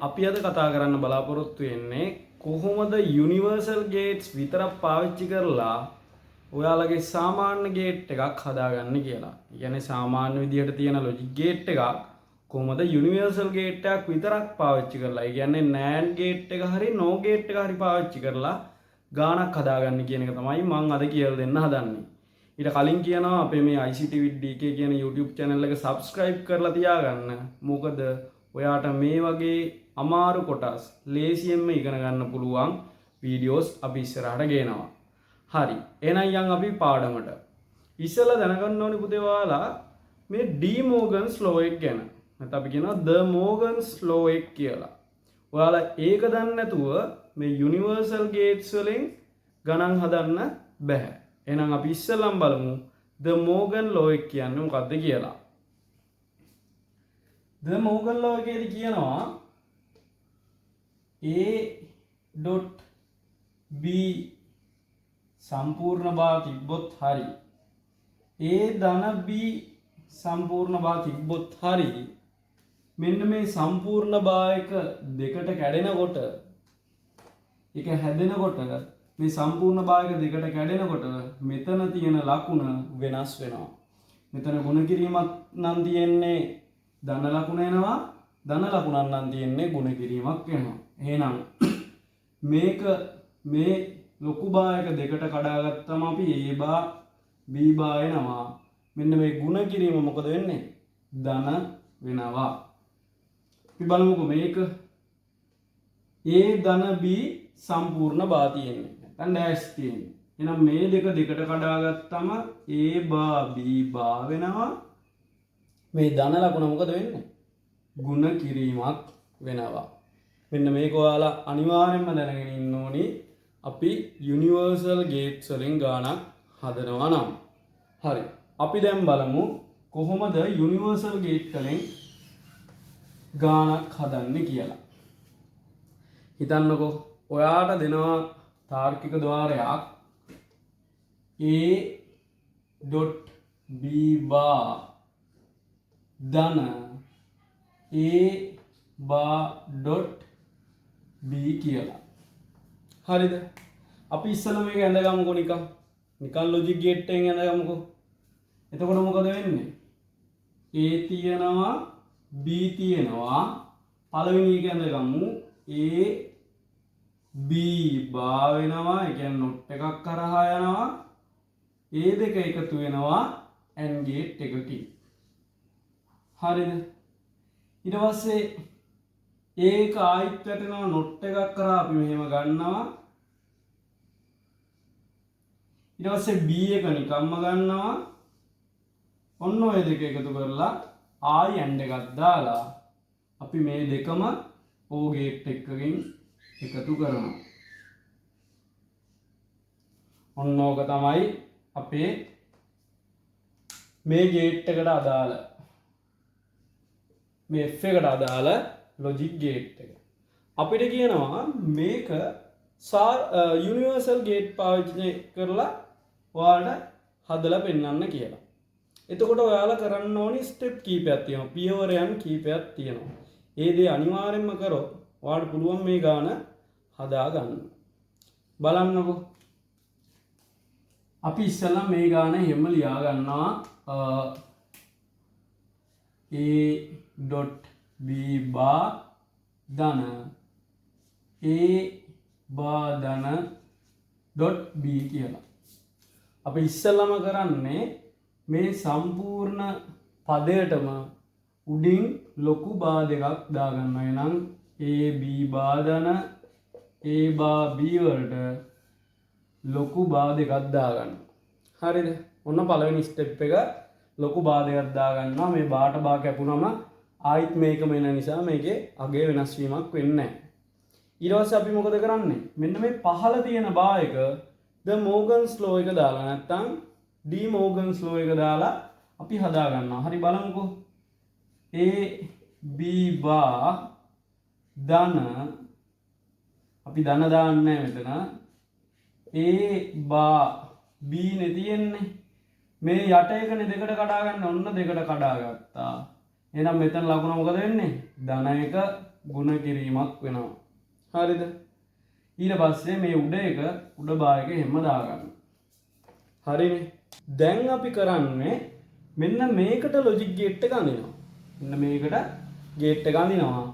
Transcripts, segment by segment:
අපි අද කතා කරන්න බලාපොරොත්තු වෙන්නේ කොහොමද යුනිවර්සල් ගේට්ස් විතරක් පාවිච්චි කරලා ඔයාලගේ සාමාන්‍ය ගේට් එකක් හදාගන්න කියලා. කියන්නේ සාමාන්‍ය විදිහට තියෙන ලොජික් ගේට් එකක් කොහොමද යුනිවර්සල් ගේට් එකක් විතරක් පාවිච්චි කරලා, ඒ කියන්නේ NAND ගේට් එක හරි NOR ගේට් එක හරි පාවිච්චි කරලා ගාණක් හදාගන්න කියන එක තමයි මම අද කියලා දෙන්න හදන්නේ. ඊට කලින් කියනවා අපේ මේ ICT with DK කියන YouTube channel එක subscribe කරලා තියාගන්න. මොකද ඔයාට මේ වගේ අමාරු කොටස් ලේසියෙන්ම ඉගෙන ගන්න පුළුවන් වීඩියෝස් අපි ඉස්සරහට ගේනවා. හරි. එහෙනම් යන් අපි පාඩමට. ඉස්සෙල්ලා දැනගන්න ඕනේ පුතේ ඔයාලා මේ ඩි මෝගන්ස් ලෝ එක ගැන. නැත්නම් අපි කියනවා ද මෝගන්ස් ලෝ එක කියලා. ඔයාලා ඒක දන්නේ නැතුව මේ යුනිවර්සල් ගේට්ස් වලින් ගණන් හදන්න බෑ. එහෙනම් අපි ඉස්සෙල්ලාම බලමු ද මෝගන් ලෝ එක කියන්නේ මොකක්ද කියලා. ද මෝගන් ලෝ එකේදී කියනවා A.B සම්පූර්ණ බා තිබ්බොත් හරි A ධන B සම්පූර්ණ බා තිබ්බොත් හරි මෙන්න මේ සම්පූර්ණ බා එක දෙකට කැඩෙනකොට ඒක හැදෙනකොට මේ සම්පූර්ණ බා එක දෙකට කැඩෙනකොට මෙතන තියෙන ලකුණ වෙනස් වෙනවා. මෙතන ගුණ කිරීමක් නම් තියෙන්නේ ධන ලකුණ එනවා, ධන ලකුණක් නම් තියෙන්නේ ගුණ කිරීමක් වෙනවා. එහෙනම් මේක මේ ලොකු බා එක දෙකට කඩාගත්තම අපි A බා B බා එනවා. මෙන්න මේ ගුණ කිරීම මොකද වෙන්නේ? ධන වෙනවා. අපි බලමුකෝ මේක A ධන B සම්පූර්ණ බා තියෙන්නේ. නැත්නම් ඩෑෂ් තියෙන්නේ. එහෙනම් මේ දෙක දෙකට කඩාගත්තම A බා B බා වෙනවා. මේ ධන ලකුණ මොකද වෙන්නේ? ගුණ කිරීමක් වෙනවා. මෙන්න මේක ඔයාලා අනිවාර්යෙන්ම දැනගෙන ඉන්න ඕනි. අපි යුනිවර්සල් ගේට්ස් වලින් ගාණක් හදනවා නම්. හරි. අපි දැන් බලමු කොහොමද යුනිවර්සල් ගේට් වලින් ගාණක් හදන්නේ කියලා. හිතන්නකෝ ඔයාට දෙනවා තාර්කික ద్వාරයක් A.B බා ධන A බා .B කියලා. හරිද? අපි ඉස්සෙල්ලා මේක ඇඳගමුකෝ නිකන් ලොජික් ගේට් එකෙන් ඇඳගමුකෝ. එතකොට මොකද වෙන්නේ? A තියෙනවා B තියෙනවා. පළවෙනි එක ඇඳගමු A B බා වෙනවා. ඒ කියන්නේ නොට් එකක් කරහා යනවා. A දෙක එකතු වෙනවා AND ගේට් එකකින්. හරිද? ඊට පස්සේ ඒක ආයිත් වැටෙනවා නොට් එකක් කරා අපි මෙහෙම ගන්නවා. ඊට පස්සේ B එක නිකම්ම ගන්නවා. ඔන්න ඔය දෙක එකතු කරලා ආයි AND එකක් දාලා අපි මේ දෙකම O ගේට් එකකින් එකතු කරනවා. ඔන්න ඕක තමයි අපේ මේ ගේට් එකට අදාළ මේ F එකට අදාළ ලොජික් ගේට් එක. අපිට කියනවා මේක යුනිවර්සල් ගේට් පාවිච්චි කරලා ඔයාලට හදලා පෙන්වන්න කියලා. එතකොට ඔයාලා කරන්න ඕනි ස්ටෙප් කීපයක් තියෙනවා. පියවරයන් කීපයක් තියෙනවා. ඒ දේ අනිවාර්යෙන්ම කරොත් ඔයාලට පුළුවන් මේ ගාන හදා ගන්න. බලන්නකෝ. අපි ඉස්සෙල්ලා මේ ගාන හැම ලියා ගන්නවා A.B බා ධන A බා ධන .B කියලා. අපි ඉස්සෙල්ලාම කරන්නේ මේ සම්පූර්ණ පදයටම උඩින් ලොකු බා දෙකක් දාගන්නවා. එහෙනම් A B බා ධන A බා B වලට ලොකු බා දෙකක් දාගන්න. හරිද? ඔන්න පළවෙනි ස්ටෙප් එක ලොකු බා දෙකක් දාගන්නවා. මේ බාට බා කැපුනම ආයිත් මේකම එන නිසා මේකේ අගේ වෙනස් වීමක් වෙන්නේ නැහැ. ඊට පස්සේ අපි මොකද කරන්නේ? මෙන්න මේ පහළ තියෙන බා එක ද මෝගන්ස් ලෝ එක දාලා නැත්තම් ඩි මෝගන්ස් ලෝ එක දාලා අපි හදා ගන්නවා. හරි බලමුකෝ. A B බා ධන අපි ධන දාන්නේ මෙතන A බා B නේ තියෙන්නේ. මේ යට එකනේ දෙකට කඩා ගන්න. ඔන්න දෙකට කඩා ගත්තා. එහෙනම් මෙතන ලකුණ මොකද වෙන්නේ? ධන 1 ගුණ කිරීමක් වෙනවා. හරිද? ඊට පස්සේ මේ උඩ එක උඩ බා එක හැම දාගන්න. හරිනේ. දැන් අපි කරන්නේ මෙන්න මේකට ලොජික් ගේට් එක අඳිනවා. මෙන්න මේකට ගේට් එක අඳිනවා.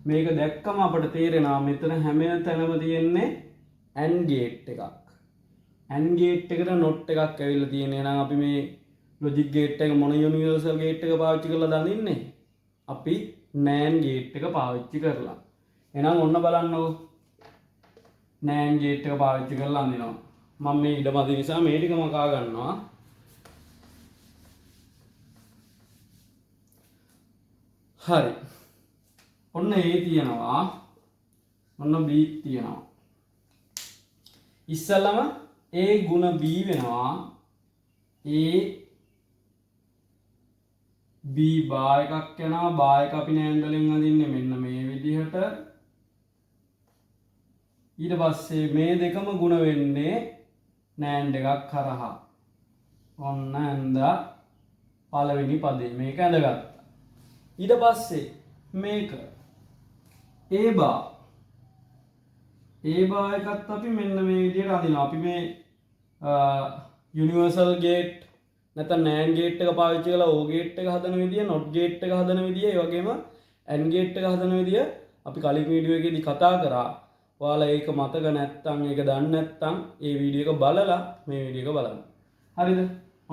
මේක දැක්කම අපිට තේරෙනවා මෙතන හැම තැනම තියෙන්නේ AND ගේට් එකක්. AND ගේට් එකට not එකක් ඇවිල්ලා තියෙනවා. එහෙනම් අපි මේ ලොජික් ගේට් එක මොන යුනිවර්සල් ගේට් එක පාවිච්චි කරලා අඳින්නේ? අපි NAND ගේට් එක පාවිච්චි කරලා. එහෙනම් ඔන්න බලන්නකෝ. NAND ගේට් එක පාවිච්චි කරලා අඳිනවා. මම මේ ඉඩමදි නිසා මේ ටික මකා ගන්නවා. හරි. ඔන්න A තියෙනවා. ඔන්න B තියෙනවා. ඉස්සලම A ගුණ B වෙනවා. A B බා එකක් යනවා. බා එක අපි NAND වලින් අඳින්නේ මෙන්න මේ විදිහට. ඊට පස්සේ මේ දෙකම ගුණ වෙන්නේ NAND එකක් කරහා. ඔන්න ඇඳා පළවෙනි පදේ මේක ඇඳගත්තා. ඊට පස්සේ මේක A බා එකත් අපි මෙන්න මේ විදිහට අඳිනවා. අපි මේ යුනිවර්සල් ගේට් නැත්නම් NAND ගේට් එක පාවිච්චි කරලා O ගේට් එක හදන විදිය, NOT ගේට් එක හදන විදිය, ඒ වගේම AND ගේට් එක හදන විදිය අපි කලින් වීඩියෝ එකේදී කතා කරා. ඔයාලා ඒක මතක නැත්නම් ඒක දන්නේ නැත්නම් ඒ වීඩියෝ එක බලලා මේ වීඩියෝ එක බලන්න. හරිද?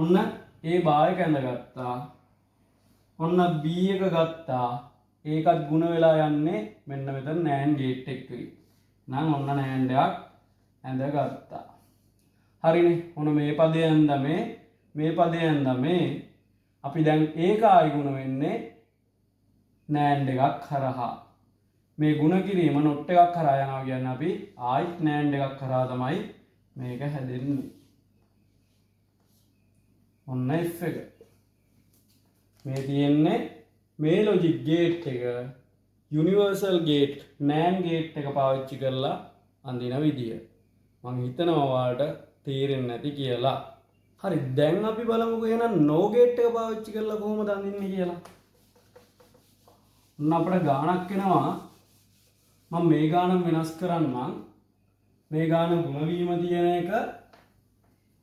ඔන්න A බා එක ඇඳගත්තා. ඔන්න B එක ගත්තා. ඒකත් ගුණ වෙලා යන්නේ මෙන්න මෙතන NAND ගේට් එකේ. නම් ඔන්න NAND එකක් ඇඳගත්තා. හරිනේ. ඔන්න මේ පදේ ඇඳ මේ පදේ ඇඳ මේ අපි දැන් ඒක ආයි ගුණ වෙන්නේ NAND එකක් කරහා. මේ ගුණ කිරීම not එකක් කරා යනවා කියන්නේ අපි ආයිත් NAND එකක් කරා තමයි මේක හැදෙන්නේ. ඔන්න F එක. මේ තියෙන්නේ මේ logic gate එක universal gate NAND gate එක පාවිච්චි කරලා අඳින විදිය. මම හිතනවා ඔයාලට තේරෙන්නේ නැති කියලා. හරි දැන් අපි බලමුකෝ එහෙනම් no gate එක පාවිච්චි කරලා කොහොමද අඳින්නේ කියලා. ඔන්න අපිට ගාණක් එනවා. මම මේ ගාන වෙනස් කරන්නම්. මේ ගාන ගුණ වීම තියෙන එක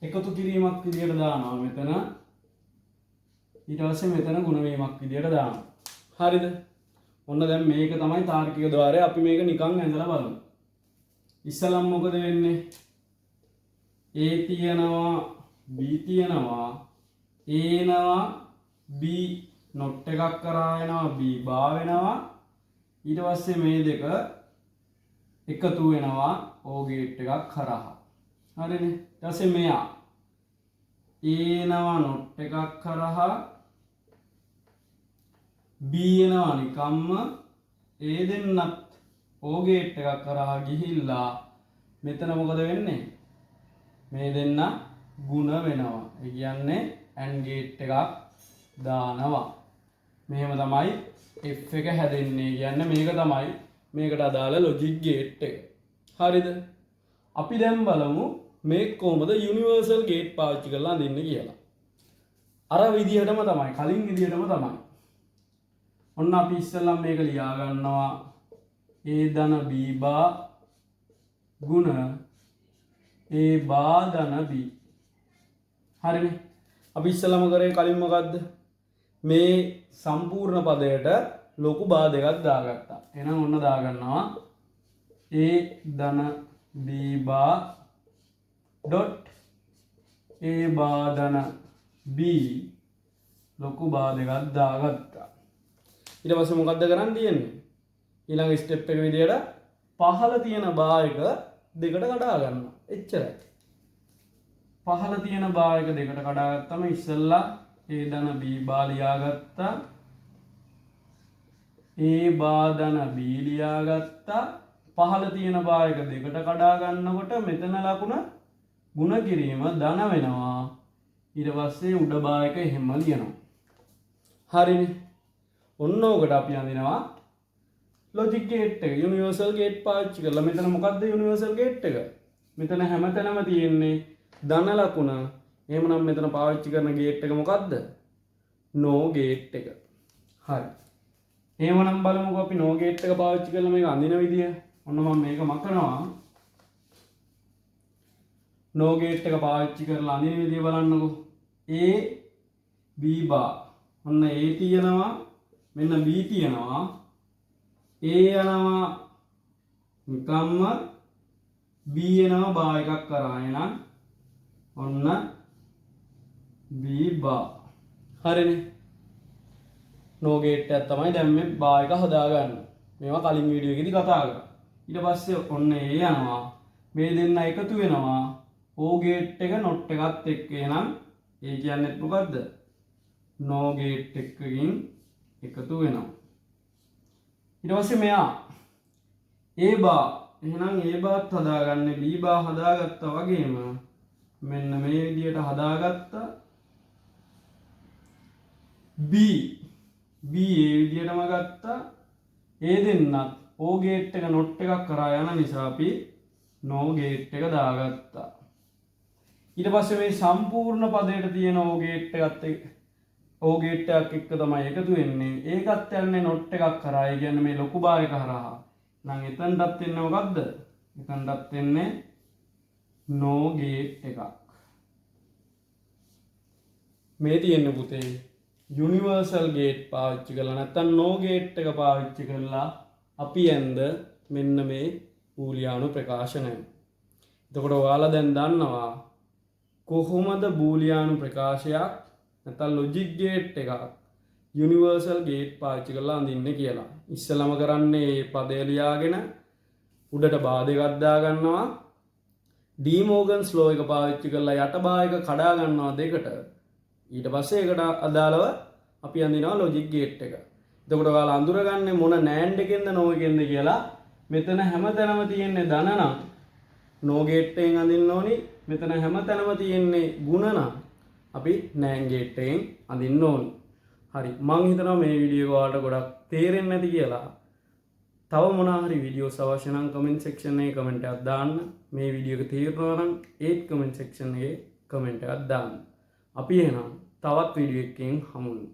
එකතු කිරීමක් විදියට දානවා මෙතන. ඊට පස්සේ මෙතන ගුණ වීමක් විදියට දානවා. හරිද? ඔන්න දැන් මේක තමයි තාර්කික ద్వාරය. අපි මේක නිකන් ඇඳලා බලමු. ඉස්සලම් මොකද වෙන්නේ? A තියෙනවා B තියෙනවා A එනවා B not එකක් කරා එනවා B බා වෙනවා. ඊට පස්සේ මේ දෙක එකතු වෙනවා O ගේට් එකක් කරහා. හරිනේ. ඊට පස්සේ මෙයා A එනවා not එකක් කරහා B එනවා නිකම්ම A දෙන්නත් O ගේට් එකක් කරහා ගිහිල්ලා මෙතන මොකද වෙන්නේ? මේ දෙන්න ගුණ වෙනවා. ඒ කියන්නේ AND ගේට් එකක් දානවා. මෙහෙම තමයි F එක හැදෙන්නේ. කියන්නේ මේක තමයි මේකට අදාළ logic gate එක. හරිද? අපි දැන් බලමු මේ කොහොමද universal gate පාවිච්චි කරලා අඳින්නේ කියලා. අර විදිහටම තමයි කලින් විදිහටම තමයි. ඔන්න අපි ඉස්සෙල්ලා මේක ලියා ගන්නවා. A ධන B බා ගුණ A බා ධන B. හරිනේ. අපි ඉස්සෙල්ලාම කරේ කලින් මොකද්ද? මේ සම්පූර්ණ පදයට ලොකු බා දෙකක් දාගත්තා. එහෙනම් ඔන්න දාගන්නවා A ධන B බා dot A බා ධන B ලොකු බා දෙකක් දාගත්තා. ඊට පස්සේ මොකද්ද කරන්න තියෙන්නේ? ඊළඟ ස්ටෙප් එක විදියට පහළ තියෙන බා එක දෙකට කඩා ගන්නවා. එච්චරයි. පහළ තියෙන බා එක දෙකට කඩා ගත්තම ඉස්සෙල්ලා A ධන B බා ලියාගත්තා. A බා ධන B ලියාගත්තා. පහළ තියෙන බා එක දෙකට කඩා ගන්නකොට මෙතන ලකුණ ගුණ කිරීම ධන වෙනවා. ඊට පස්සේ උඩ බා එක එහෙම ලියනවා. හරිනේ. ඔන්න ඕකට අපි අඳිනවා logic gate එක universal gate පාවිච්චි කරලා. මෙතන මොකද්ද universal gate එක? මෙතන හැමතැනම තියෙන්නේ ධන ලකුණ. එහෙමනම් මෙතන පාවිච්චි කරන gate එක මොකද්ද? no gate එක. හරි. එහෙමනම් බලමුකෝ අපි NOR gate එක පාවිච්චි කරලා මේක අඳින විදිය. ඔන්න මම මේක මකනවා. NOR gate එක පාවිච්චි කරලා අඳින විදිය බලන්නකෝ. A B bar. ඔන්න A තියෙනවා. මෙන්න B තියෙනවා. A යනවා නිකම්ම B එනවා බා එකක් කරා එහෙනම් ඔන්න B bar. හරිනේ. NOR gate එකක් තමයි දැන් මේ බා එක හදාගන්නේ. මේවා කලින් වීඩියෝ එකේදී කතා කරා. ඊට පස්සේ ඔන්න A යනවා. මේ දෙන්න එකතු වෙනවා. O gate එක not එකත් එක්ක එහෙනම් ඒ කියන්නේ මොකද්ද? NOR gate එකකින් එකතු වෙනවා. ඊට පස්සේ මෙයා A bar එහෙනම් A barත් හදාගන්නේ B bar හදාගත්තා වගේම මෙන්න මේ විදියට හදාගත්තා B ඒ විදියටම ගත්තා. ඒ දෙන්නත් O gate එක not එකක් කරා යන නිසා අපි NOR gate එක දාගත්තා. ඊට පස්සේ මේ සම්පූර්ණ පදයට තියෙන O gate එකත් O gate එකක් එක්ක තමයි එකතු වෙන්නේ. ඒකත් යන්නේ not එකක් කරා. ඒ කියන්නේ මේ ලොකු බා එක හරහා. නම් එතනටත් එන්නේ මොකද්ද? එතනටත් එන්නේ NOR gate එකක්. මේ තියෙන්නේ පුතේ යුනිවර්සල් ගේට් පාවිච්චි කරලා නැත්නම් NOR gate එක පාවිච්චි කරලා අපි ඇන්ද මෙන්න මේ බූලියානු ප්‍රකාශනය. එතකොට ඔයාලා දැන් දන්නවා කොහොමද බූලියානු ප්‍රකාශයක් නැත්නම් ලොජික් ගේට් එකක් යුනිවර්සල් ගේට් පාවිච්චි කරලා අඳින්නේ කියලා. ඉස්සෙල්ලාම කරන්නේ මේ පදය ලියාගෙන උඩට බා දෙකක් දා ගන්නවා. ඩී මෝගන්ස් ලෝ එක පාවිච්චි කරලා යට බා එක කඩා ගන්නවා දෙකට. ඊට පස්සේ ඒකට අදාළව අපි අඳිනවා ලොජික් ගේට් එක. එතකොට ඔයාලා අඳුරගන්නේ මොන NAND එකෙන්ද NOR එකෙන්ද කියලා. මෙතන හැමතැනම තියෙන්නේ ධන නම් NOR gate එකෙන් අඳින්න ඕනි. මෙතන හැමතැනම තියෙන්නේ ಗುಣ නම් අපි NAND gate එකෙන් අඳින්න ඕනි. හරි. මම හිතනවා මේ වීඩියෝ එක ඔයාලට ගොඩක් තේරෙන්නේ නැති කියලා. තව මොනවා හරි වීඩියෝස් අවශ්‍ය නම් කමෙන්ට් සෙක්ෂන් එකේ කමෙන්ට් එකක් දාන්න. මේ වීඩියෝ එක තේරුණා නම් ඒත් කමෙන්ට් සෙක්ෂන් එකේ කමෙන්ට් එකක් දාන්න. අපි එහෙනම් තවත් වීඩියෝ එකකින් හමු වෙමු.